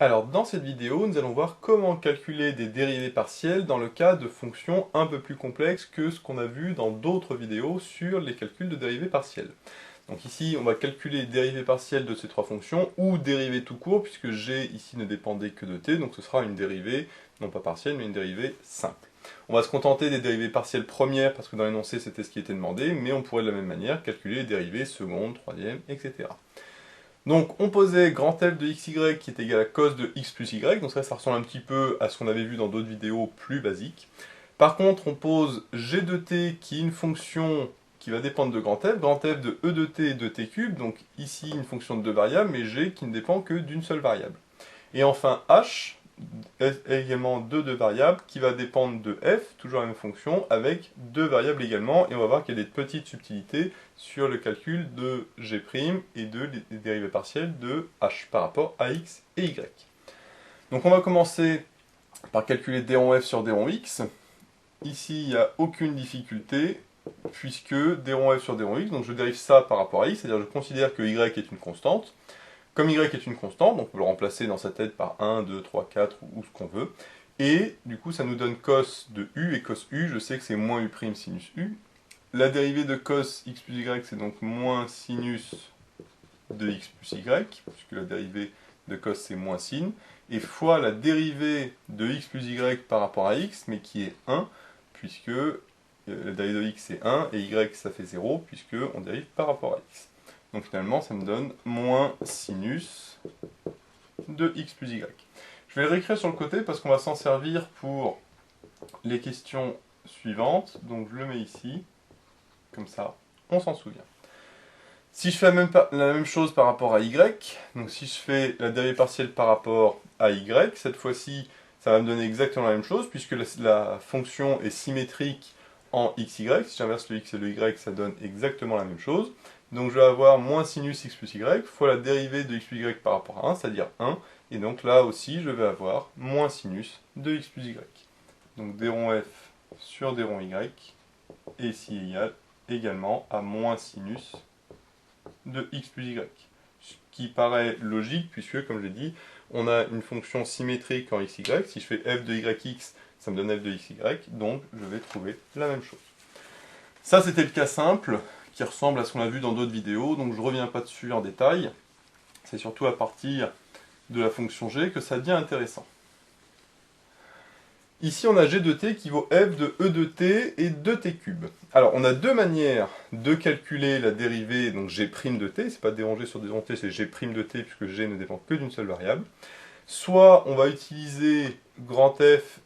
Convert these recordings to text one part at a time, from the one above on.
Alors dans cette vidéo, nous allons voir comment calculer des dérivées partielles dans le cas de fonctions un peu plus complexes que ce qu'on a vu dans d'autres vidéos sur les calculs de dérivées partielles. Donc ici, on va calculer les dérivées partielles de ces trois fonctions, ou dérivées tout court, puisque g ici ne dépendait que de t, donc ce sera une dérivée, non pas partielle, mais une dérivée simple. On va se contenter des dérivées partielles premières, parce que dans l'énoncé c'était ce qui était demandé, mais on pourrait de la même manière calculer les dérivées secondes, troisième, etc. Donc on posait grand F de xy qui est égal à cos de x plus y, donc ça ressemble un petit peu à ce qu'on avait vu dans d'autres vidéos plus basiques. Par contre on pose g de t qui est une fonction qui va dépendre de grand F de e de t et de t cube, donc ici une fonction de deux variables, mais g qui ne dépend que d'une seule variable. Et enfin h, également de deux variables, qui va dépendre de f, toujours la même fonction, avec deux variables également, et on va voir qu'il y a des petites subtilités sur le calcul de g' et de les dérivées partielles de h par rapport à x et y. Donc on va commencer par calculer d rond f sur d rond x. Ici, il n'y a aucune difficulté, puisque d rond f sur d rond x, donc je dérive ça par rapport à x, c'est-à-dire je considère que y est une constante. Comme y est une constante, donc on peut le remplacer dans sa tête par 1, 2, 3, 4 ou ce qu'on veut. Et du coup, ça nous donne cos de u, et cos u, je sais que c'est moins u' sinus u. La dérivée de cos x plus y, c'est donc moins sinus de x plus y, puisque la dérivée de cos, c'est moins sin, et fois la dérivée de x plus y par rapport à x, mais qui est 1, puisque la dérivée de x, c'est 1, et y, ça fait 0, puisque on dérive par rapport à x. Donc finalement, ça me donne moins sinus de x plus y. Je vais le réécrire sur le côté parce qu'on va s'en servir pour les questions suivantes. Donc je le mets ici, comme ça, on s'en souvient. Si je fais la même chose par rapport à y, donc si je fais la dérivée partielle par rapport à y, cette fois-ci, ça va me donner exactement la même chose, puisque la fonction est symétrique en xy. Si j'inverse le x et le y, ça donne exactement la même chose. Donc je vais avoir moins sinus x plus y fois la dérivée de x plus y par rapport à 1, c'est-à-dire 1. Et donc là aussi, je vais avoir moins sinus de x plus y. Donc d rond f sur d rond y est ici égal également à moins sinus de x plus y. Ce qui paraît logique, puisque, comme je l'ai dit, on a une fonction symétrique en xy. Si je fais f de yx, ça me donne f de xy, donc je vais trouver la même chose. Ça, c'était le cas simple, qui ressemble à ce qu'on a vu dans d'autres vidéos, donc je ne reviens pas dessus en détail. C'est surtout à partir de la fonction g que ça devient intéressant. Ici, on a g de t qui vaut f de e de t et 2t cube. Alors, on a deux manières de calculer la dérivée, donc g' de t, c'est pas dérangé sur d rond t, c'est g' de t, puisque g ne dépend que d'une seule variable. Soit on va utiliser grand f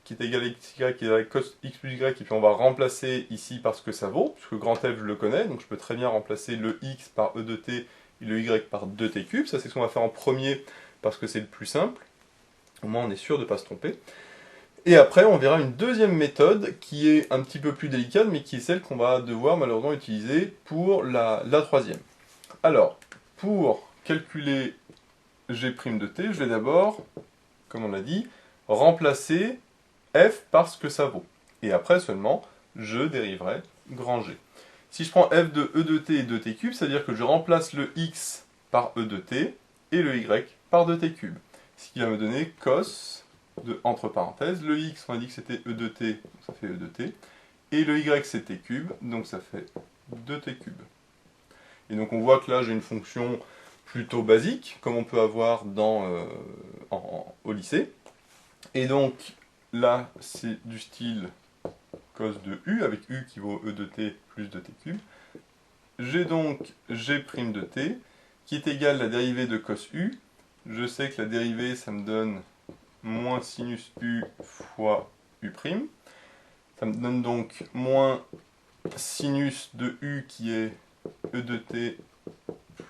qui est égal à xy, qui est égal à cos x plus y, et puis on va remplacer ici par ce que ça vaut, puisque grand f je le connais, donc je peux très bien remplacer le x par e de t et le y par 2t cube. Ça, c'est ce qu'on va faire en premier, parce que c'est le plus simple. Au moins, on est sûr de ne pas se tromper. Et après, on verra une deuxième méthode qui est un petit peu plus délicate, mais qui est celle qu'on va devoir malheureusement utiliser pour la troisième. Alors, pour calculer g' de t, je vais d'abord, comme on l'a dit, remplacer f par ce que ça vaut. Et après seulement, je dériverai grand G. Si je prends f de e de t et 2t cube, c'est-à-dire que je remplace le x par e de t et le y par 2t cube. Ce qui va me donner cos de, entre parenthèses, le x, on a dit que c'était e de t, donc ça fait e de t, et le y c'est t cube, donc ça fait 2t cube. Et donc on voit que là j'ai une fonction plutôt basique, comme on peut avoir au lycée. Et donc là c'est du style cos de u, avec u qui vaut e de t plus 2t cube. J'ai donc g' de t, qui est égal à la dérivée de cos u. Je sais que la dérivée, ça me donne moins sinus u fois u'. Ça me donne donc moins sinus de u qui est e de t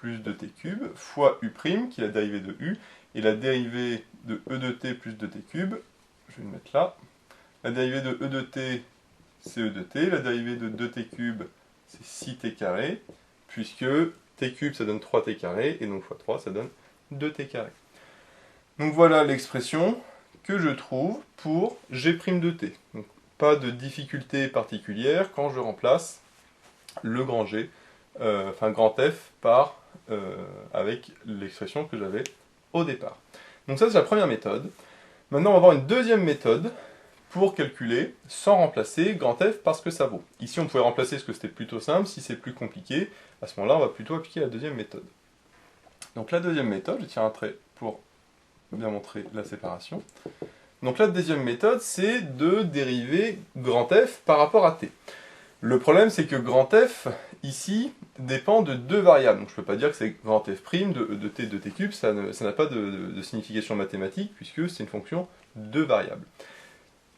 plus 2t cube, fois u', qui est la dérivée de u, et la dérivée de e de t plus 2t cube, je vais le mettre là. La dérivée de e de t, c'est e de t, la dérivée de 2t cube, c'est 6t carré, puisque t cube, ça donne 3t carré, et donc fois 3, ça donne 2t carré. Donc voilà l'expression que je trouve pour g' de t. Donc pas de difficulté particulière quand je remplace le grand G, grand F par avec l'expression que j'avais au départ. Donc ça c'est la première méthode. Maintenant on va voir une deuxième méthode pour calculer sans remplacer grand F par ce que ça vaut. Ici on pouvait remplacer parce que c'était plutôt simple, si c'est plus compliqué, à ce moment-là on va plutôt appliquer la deuxième méthode. Donc la deuxième méthode, je tiens un trait pour bien montrer la séparation. Donc la deuxième méthode, c'est de dériver grand F par rapport à t. Le problème, c'est que grand F, ici, dépend de deux variables. Donc je ne peux pas dire que c'est grand F' de t de t cube, ça n'a pas de signification mathématique, puisque c'est une fonction de variables.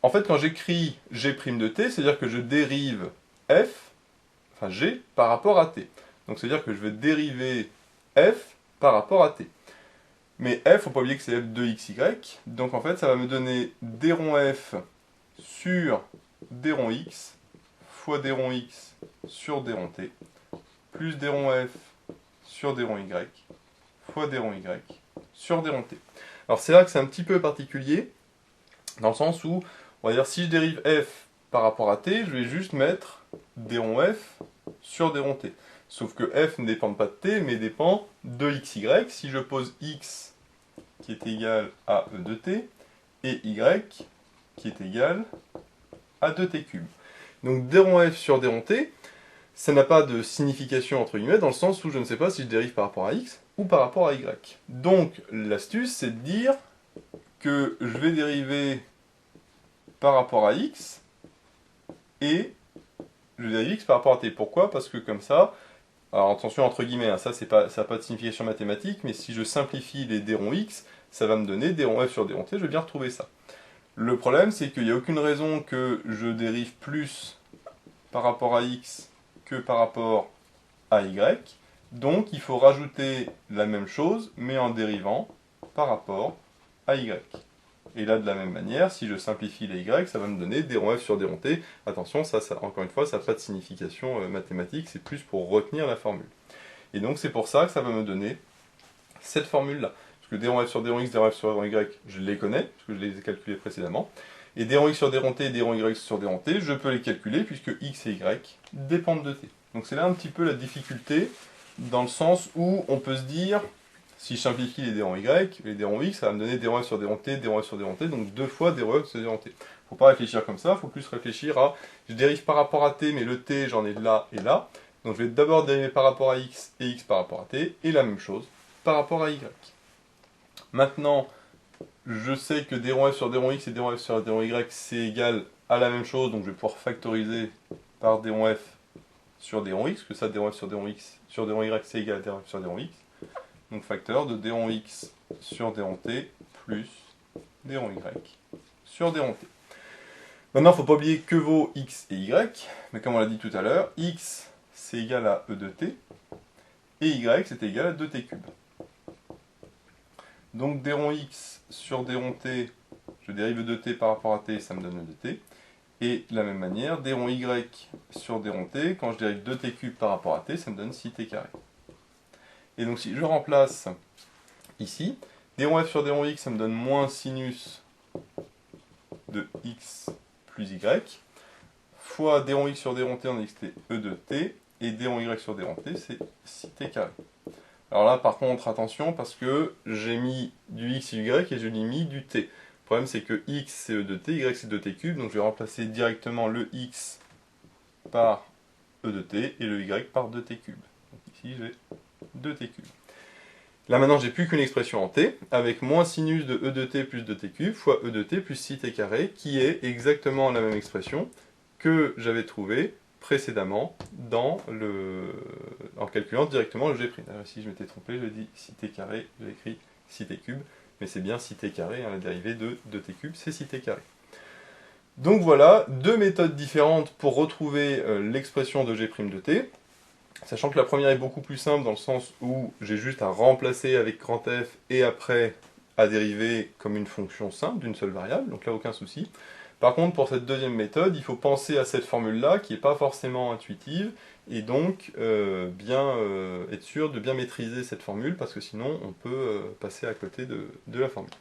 En fait, quand j'écris g' de t, c'est-à-dire que je dérive f, enfin g, par rapport à t. Donc c'est-à-dire que je vais dériver f par rapport à t. Mais f, faut pas oublier que c'est f de xy, donc en fait ça va me donner d rond f sur d rond x fois d rond x sur d rond t, plus d rond f sur d rond y fois d rond y sur d rond t. Alors c'est là que c'est un petit peu particulier, dans le sens où, on va dire, si je dérive f par rapport à t, je vais juste mettre d rond f sur d rond t. Sauf que f ne dépend pas de t, mais dépend de xy. Si je pose x qui est égal à e de t, et y qui est égal à 2t cube. Donc d rond f sur d rond t, ça n'a pas de signification entre guillemets, dans le sens où je ne sais pas si je dérive par rapport à x ou par rapport à y. Donc l'astuce, c'est de dire que je vais dériver par rapport à x, et je dérive x par rapport à t. Pourquoi? Parce que comme ça, alors attention entre guillemets, hein, ça n'a pas de signification mathématique, mais si je simplifie les d rond x, ça va me donner d rond f sur d rond t, je vais bien retrouver ça. Le problème, c'est qu'il n'y a aucune raison que je dérive plus par rapport à x que par rapport à y, donc il faut rajouter la même chose, mais en dérivant par rapport à y. Et là, de la même manière, si je simplifie les y, ça va me donner d rond f sur d rond t. Attention, ça encore une fois, ça n'a pas de signification mathématique, c'est plus pour retenir la formule. Et donc c'est pour ça que ça va me donner cette formule-là. Parce que d rond f sur d rond x, d rond f sur d rond y, je les connais, parce que je les ai calculés précédemment. Et d rond x sur d rond t et d rond y sur d rond t, je peux les calculer, puisque x et y dépendent de t. Donc c'est là un petit peu la difficulté, dans le sens où on peut se dire, si je simplifie les d rond y, les d rond x, ça va me donner d rond f sur d rond t, d rond f sur d rond t, donc deux fois d rond f sur d rond t. Faut pas réfléchir comme ça, faut plus réfléchir à, je dérive par rapport à t, mais le t j'en ai là et là, donc je vais d'abord dériver par rapport à x et x par rapport à t, et la même chose par rapport à y. Maintenant, je sais que d rond f sur d rond x et d rond f sur d rond y c'est égal à la même chose, donc je vais pouvoir factoriser par d rond f sur d rond x, que ça d rond f sur d rond x sur d rond y c'est égal à d rond f sur d rond x. Donc facteur de d rond x sur d rond t plus d rond y sur d rond t. Maintenant, il ne faut pas oublier que vaut x et y, mais comme on l'a dit tout à l'heure, x c'est égal à e de t, et y c'est égal à 2t cube. Donc d rond x sur d rond t, je dérive e de t par rapport à t, ça me donne e de t. Et de la même manière, d rond y sur d rond t, quand je dérive 2t cube par rapport à t, ça me donne 6t carré. Et donc si je remplace ici, d rond f sur d rond x, ça me donne moins sinus de x plus y, fois d rond x sur d rond t, on a dit que c'était e de t, et d rond y sur d rond t, c'est 6t carré. Alors là, par contre, attention, parce que j'ai mis du x et du y, et je l'ai mis du t. Le problème, c'est que x, c'est e de t, y, c'est 2t cube, donc je vais remplacer directement le x par e de t, et le y par 2t cube. Donc ici, j'ai 2t cube. Là maintenant j'ai plus qu'une expression en t, avec moins sinus de e de t plus 2t cube fois e de t plus 6t carré, qui est exactement la même expression que j'avais trouvée précédemment en calculant directement le g'. Alors ici je m'étais trompé, je dis 6t carré, j'ai écrit 6t cube, mais c'est bien 6t carré, hein, la dérivée de 2t cube c'est 6t carré. Donc voilà, deux méthodes différentes pour retrouver l'expression de g' de t. Sachant que la première est beaucoup plus simple dans le sens où j'ai juste à remplacer avec grand F et après à dériver comme une fonction simple d'une seule variable, donc là aucun souci. Par contre pour cette deuxième méthode, il faut penser à cette formule-là qui n'est pas forcément intuitive et donc être sûr de bien maîtriser cette formule parce que sinon on peut passer à côté de la formule.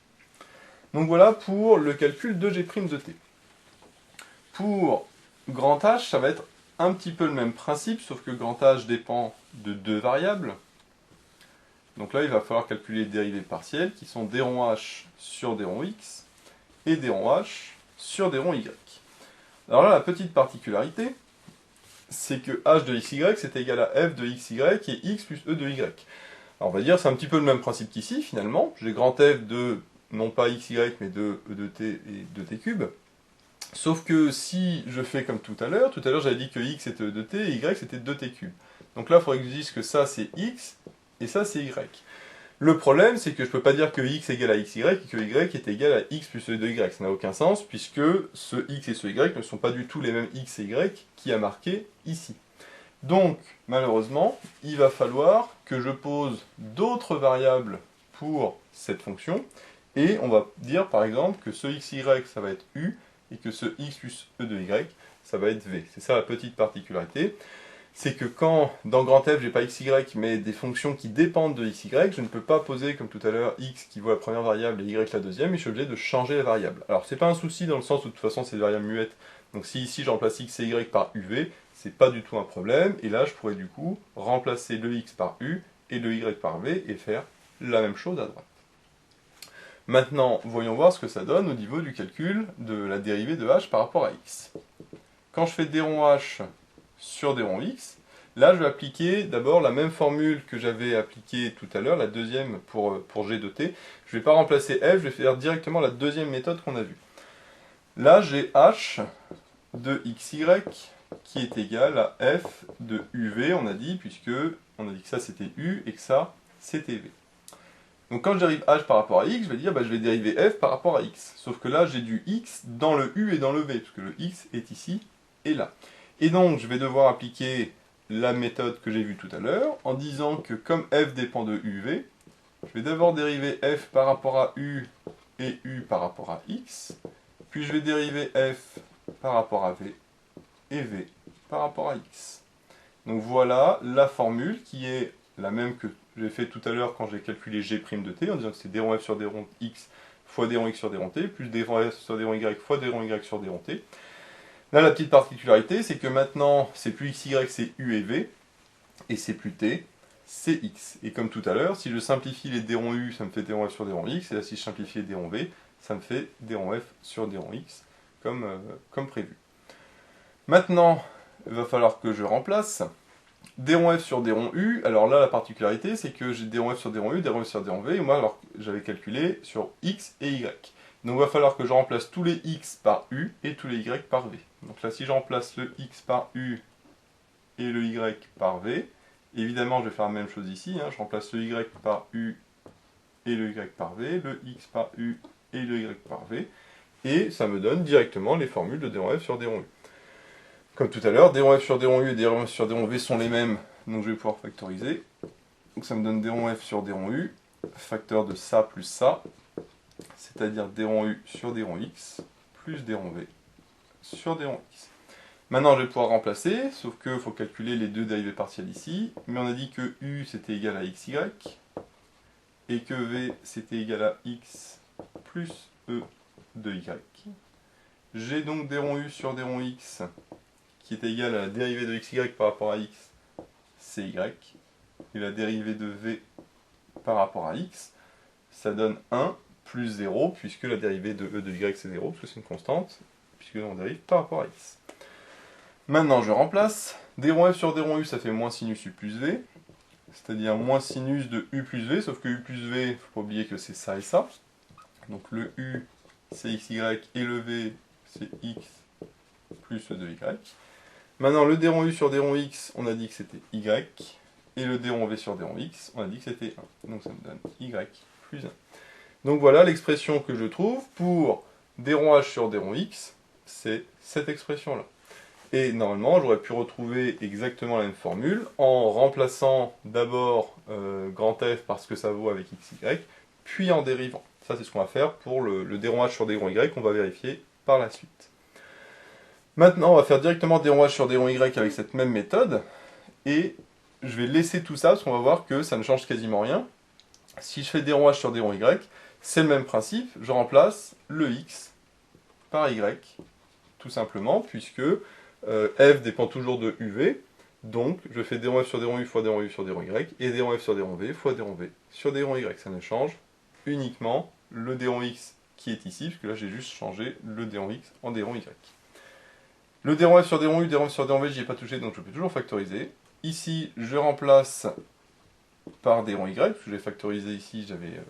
Donc voilà pour le calcul de g' de t. Pour grand H, ça va être un petit peu le même principe, sauf que grand H dépend de deux variables. Donc là, il va falloir calculer les dérivées partielles qui sont d rond h sur d rond x et d rond h sur d rond y. Alors là, la petite particularité, c'est que h de xy c'est égal à f de xy et x plus e de y. Alors on va dire c'est un petit peu le même principe qu'ici finalement. J'ai grand F de non pas xy mais de e de t et de t cube. Sauf que si je fais comme tout à l'heure j'avais dit que x était e de t et y c'était 2t cube. Donc là il faudrait que je dise que ça c'est x et ça c'est y. Le problème, c'est que je ne peux pas dire que x égale à xy et que y est égal à x plus e de y. Ça n'a aucun sens, puisque ce x et ce y ne sont pas du tout les mêmes x et y qui a marqué ici. Donc, malheureusement, il va falloir que je pose d'autres variables pour cette fonction, et on va dire par exemple que ce xy ça va être u, et que ce x plus e de y ça va être v. C'est ça la petite particularité. C'est que quand, dans grand F, j'ai pas xy, mais des fonctions qui dépendent de xy, je ne peux pas poser, comme tout à l'heure, x qui vaut la première variable et y la deuxième, et je suis obligé de changer la variable. Alors, c'est pas un souci dans le sens où, de toute façon, c'est des variables muettes. Donc, si ici, je remplace x et y par uv, c'est pas du tout un problème, et là, je pourrais du coup remplacer le x par u et le y par v, et faire la même chose à droite. Maintenant, voyons voir ce que ça donne au niveau du calcul de la dérivée de h par rapport à x. Quand je fais d rond h sur d rond x, là je vais appliquer d'abord la même formule que j'avais appliquée tout à l'heure, la deuxième pour g de t. Je ne vais pas remplacer f, je vais faire directement la deuxième méthode qu'on a vue. Là j'ai h de xy qui est égal à f de uv, on a dit, puisque on a dit que ça c'était u et que ça c'était v. Donc quand je dérive h par rapport à x, je vais dire je vais dériver f par rapport à x. Sauf que là j'ai du x dans le u et dans le v, puisque le x est ici et là. Et donc je vais devoir appliquer la méthode que j'ai vue tout à l'heure, en disant que comme f dépend de uv, je vais d'abord dériver f par rapport à u et u par rapport à x, puis je vais dériver f par rapport à v et v par rapport à x. Donc voilà la formule qui est la même que j'ai fait tout à l'heure quand j'ai calculé g' de t, en disant que c'est d rond f sur d rond x fois d rond x sur d rond t, plus d rond f sur d rond y fois d rond y sur d rond t. Là, la petite particularité, c'est que maintenant, c'est plus xy, c'est u et v, et c'est plus t, c'est x. Et comme tout à l'heure, si je simplifie les d rond u, ça me fait d rond f sur d rond x, et là, si je simplifie les d rond v, ça me fait d rond f sur d rond x, comme prévu. Maintenant, il va falloir que je remplace d rond f sur d rond u. Alors là, la particularité, c'est que j'ai d rond f sur d rond u, d rond f sur d rond v, et moi, alors, j'avais calculé sur x et y. Donc il va falloir que je remplace tous les x par u et tous les y par v. Donc là, si je remplace le x par u et le y par v, évidemment, je vais faire la même chose ici. Je remplace le y par u et le y par v, le x par u et le y par v, et ça me donne directement les formules de d rond f sur d rond u. Comme tout à l'heure, d rond f sur d rond u et d rond f sur d rond v sont les mêmes, donc je vais pouvoir factoriser. Donc ça me donne d rond f sur d rond u, facteur de ça plus ça, c'est-à-dire d rond u sur d rond x, plus d rond v sur d rond x. Maintenant, je vais pouvoir remplacer, sauf qu'il faut calculer les deux dérivées partielles ici, mais on a dit que u c'était égal à xy, et que v c'était égal à x plus e de y. J'ai donc d rond u sur d rond x, qui est égal à la dérivée de xy par rapport à x, c'est y, et la dérivée de v par rapport à x, ça donne 1, plus 0, puisque la dérivée de e de y c'est 0, parce que c'est une constante, puisque on dérive par rapport à x. Maintenant je remplace, d rond f sur d rond u ça fait moins sinus u plus v, c'est-à-dire moins sinus de u plus v, sauf que u plus v, il ne faut pas oublier que c'est ça et ça. Donc le u c'est xy et le v c'est x plus e de y. Maintenant le d rond u sur d rond x, on a dit que c'était y, et le d rond v sur d rond x, on a dit que c'était 1. Donc ça me donne y plus 1. Donc voilà l'expression que je trouve pour d rond h sur d rond x, c'est cette expression-là. Et normalement, j'aurais pu retrouver exactement la même formule en remplaçant d'abord grand F parce que ça vaut avec x, y, puis en dérivant. Ça, c'est ce qu'on va faire pour le d rond h sur d rond y qu'on va vérifier par la suite. Maintenant, on va faire directement d rond h sur d rond y avec cette même méthode, et je vais laisser tout ça parce qu'on va voir que ça ne change quasiment rien. Si je fais d rond h sur d rond y, c'est le même principe, je remplace le x par y, tout simplement, puisque f dépend toujours de uv, Donc, je fais d rond f sur d rond u fois d rond u sur d rond y, et d rond f sur d rond v fois d rond v sur d rond y. Ça ne change uniquement le d rond x qui est ici, puisque là j'ai juste changé le d rond x en d rond y. Le d rond f sur d rond u, d rond f sur d rond v, j'y ai pas touché, donc je peux toujours factoriser. Ici, je remplace par d rond y, parce que j'ai factorisé ici, j'avais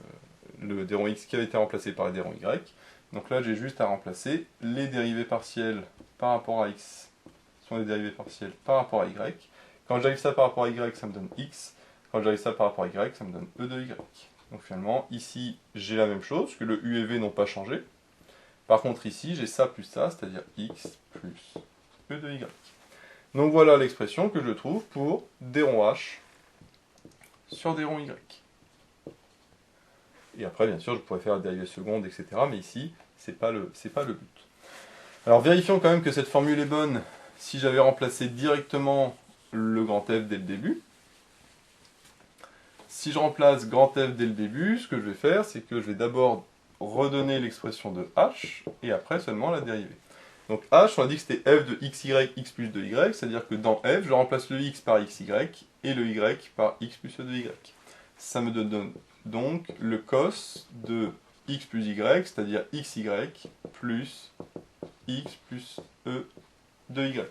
le d rond x qui avait été remplacé par le d rond y. Donc là, j'ai juste à remplacer les dérivés partiels par rapport à x, sont les dérivés partiels par rapport à y. Quand j'arrive ça par rapport à y, ça me donne x. Quand j'arrive ça par rapport à y, ça me donne e de y. Donc finalement, ici, j'ai la même chose, que le u et v n'ont pas changé. Par contre, ici, j'ai ça plus ça, c'est-à-dire x plus e de y. Donc voilà l'expression que je trouve pour d rond h sur d rond y. Et après, bien sûr, je pourrais faire la dérivée seconde, etc. Mais ici, c'est pas le but. Alors vérifions quand même que cette formule est bonne si j'avais remplacé directement le grand F dès le début. Si je remplace grand F dès le début, ce que je vais faire, c'est que je vais d'abord redonner l'expression de h, et après seulement la dérivée. Donc h, on a dit que c'était f de xy, x plus 2y, c'est-à-dire que dans f, je remplace le x par xy, et le y par x plus e de y. Ça me donne donc le cos de x plus y, c'est-à-dire xy plus x plus e de y.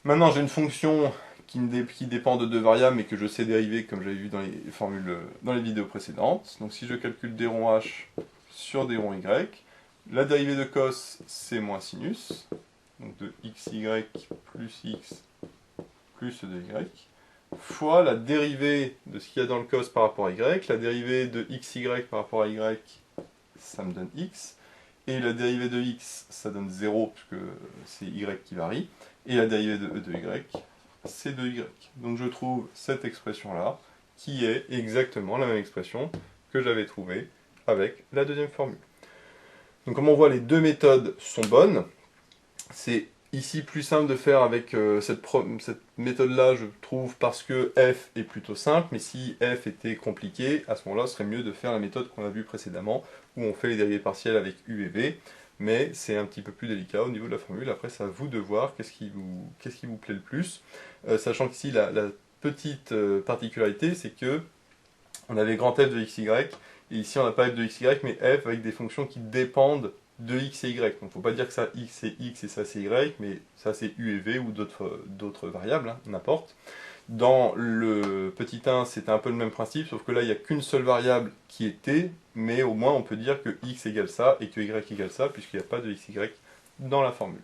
Maintenant, j'ai une fonction qui dépend de deux variables, mais que je sais dériver, comme j'avais vu dans les formules, dans les vidéos précédentes. Donc si je calcule d rond h sur d rond y, la dérivée de cos, c'est moins sinus, donc de xy plus x plus e de y, fois la dérivée de ce qu'il y a dans le cos par rapport à y, la dérivée de xy par rapport à y, ça me donne x, et la dérivée de x, ça donne 0, puisque c'est y qui varie, et la dérivée de e de y, c'est 2y. Donc je trouve cette expression-là, qui est exactement la même expression que j'avais trouvée avec la deuxième formule. Donc comme on voit, les deux méthodes sont bonnes. C'est ici plus simple de faire avec cette méthode-là, je trouve, parce que f est plutôt simple, mais si f était compliqué, à ce moment-là, ce serait mieux de faire la méthode qu'on a vue précédemment, où on fait les dérivés partiels avec u et v, mais c'est un petit peu plus délicat au niveau de la formule. Après, c'est à vous de voir qu'est-ce qui vous plaît le plus, sachant qu'ici, la petite particularité, c'est que on avait grand f de xy, et ici on n'a pas f de xy, mais f avec des fonctions qui dépendent de x et y. Donc il ne faut pas dire que ça x c'est x et ça c'est y, mais ça c'est u et v ou d'autres variables, hein, n'importe. Dans le petit 1, c'était un peu le même principe, sauf que là il n'y a qu'une seule variable qui est t, mais au moins on peut dire que x égale ça et que y égale ça, puisqu'il n'y a pas de xy dans la formule.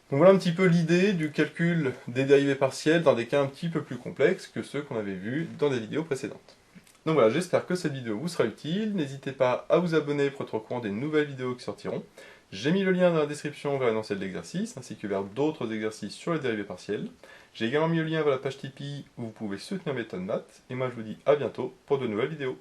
Donc voilà un petit peu l'idée du calcul des dérivés partiels dans des cas un petit peu plus complexes que ceux qu'on avait vus dans des vidéos précédentes. Donc voilà, j'espère que cette vidéo vous sera utile. N'hésitez pas à vous abonner pour être au courant des nouvelles vidéos qui sortiront. J'ai mis le lien dans la description vers l'énoncé de l'exercice, ainsi que vers d'autres exercices sur les dérivés partiels. J'ai également mis le lien vers la page Tipeee où vous pouvez soutenir Méthode Maths. Et moi je vous dis à bientôt pour de nouvelles vidéos.